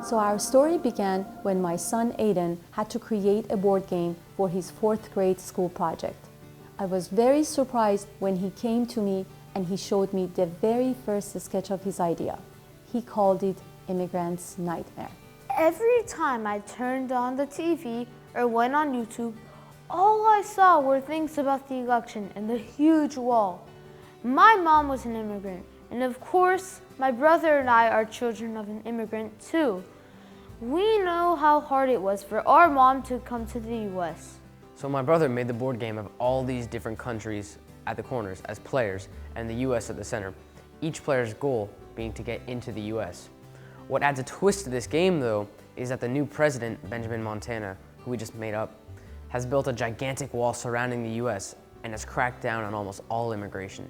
So our story began when my son Aidan had to create a board game for his 4th grade school project. I was very surprised when he came to me and he showed me the very first sketch of his idea. He called it Immigrant's Nightmare. Every time I turned on the TV or went on YouTube, all I saw were things about the election and the huge wall. My mom was an immigrant, and of course, my brother and I are children of an immigrant too. We know how hard it was for our mom to come to the US. So my brother made the board game of all these different countries at the corners as players and the US at the center, each player's goal being to get into the US. What adds a twist to this game though is that the new president, Benjamin Montana, who we just made up, has built a gigantic wall surrounding the US and has cracked down on almost all immigration.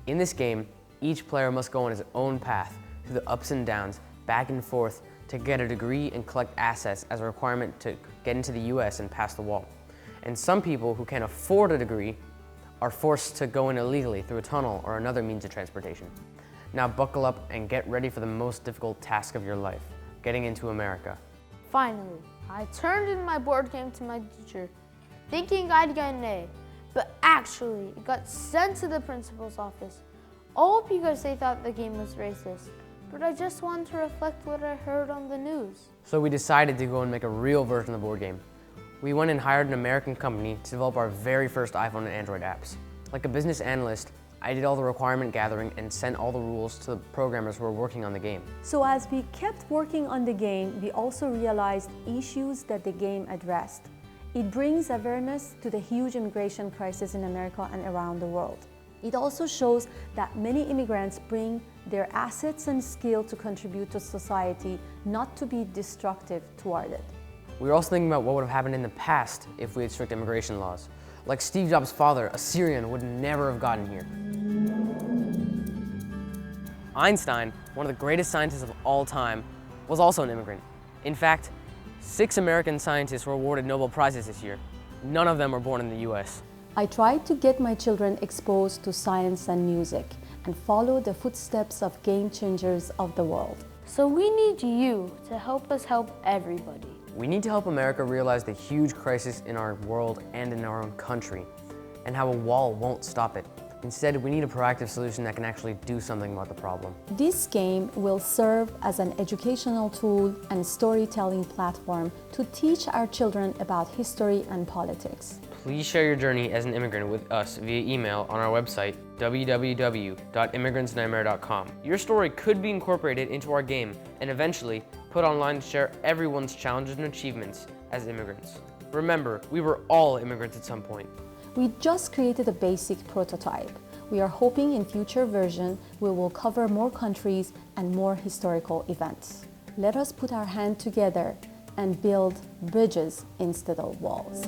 In this game, each player must go on his own path through the ups and downs, back and forth, to get a degree and collect assets as a requirement to get into the US and pass the wall. And some people who can't afford a degree are forced to go in illegally through a tunnel or another means of transportation. Now buckle up and get ready for the most difficult task of your life, getting into America. Finally, I turned in my board game to my teacher, thinking I'd get an A, but actually it got sent to the principal's office, all because they thought the game was racist. But I just wanted to reflect what I heard on the news. So we decided to go and make a real version of the board game. We went and hired an American company to develop our very first iPhone and Android apps. Like a business analyst, I did all the requirement gathering and sent all the rules to the programmers who were working on the game. So as we kept working on the game, we also realized issues that the game addressed. It brings awareness to the huge immigration crisis in America and around the world. It also shows that many immigrants bring their assets and skill to contribute to society, not to be destructive toward it. We were also thinking about what would have happened in the past if we had strict immigration laws. Like Steve Jobs' father, a Syrian, would never have gotten here. Einstein, one of the greatest scientists of all time, was also an immigrant. In fact, 6 American scientists were awarded Nobel Prizes this year. None of them were born in the US. I tried to get my children exposed to science and music and follow the footsteps of game changers of the world. So we need you to help us help everybody. We need to help America realize the huge crisis in our world and in our own country, and how a wall won't stop it. Instead, we need a proactive solution that can actually do something about the problem. This game will serve as an educational tool and storytelling platform to teach our children about history and politics. Please share your journey as an immigrant with us via email on our website, www.immigrantsnightmare.com. Your story could be incorporated into our game and eventually put online to share everyone's challenges and achievements as immigrants. Remember, we were all immigrants at some point. We just created a basic prototype. We are hoping in future version we will cover more countries and more historical events. Let us put our hand together and build bridges instead of walls.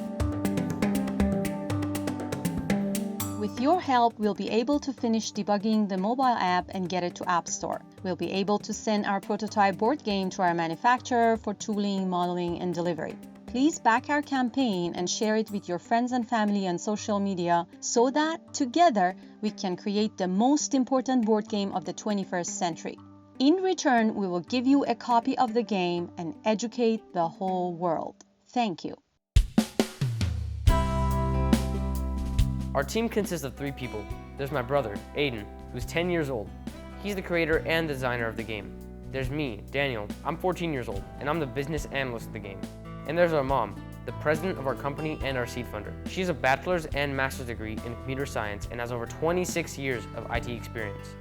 With your help, we'll be able to finish debugging the mobile app and get it to App Store. We'll be able to send our prototype board game to our manufacturer for tooling, modeling, and delivery. Please back our campaign and share it with your friends and family on social media so that together we can create the most important board game of the 21st century. In return, we will give you a copy of the game and educate the whole world. Thank you. Our team consists of 3 people. There's my brother, Aidan, who's 10 years old. He's the creator and designer of the game. There's me, Daniel. I'm 14 years old, and I'm the business analyst of the game. And there's our mom, the president of our company and our seed funder. She has a bachelor's and master's degree in computer science and has over 26 years of IT experience.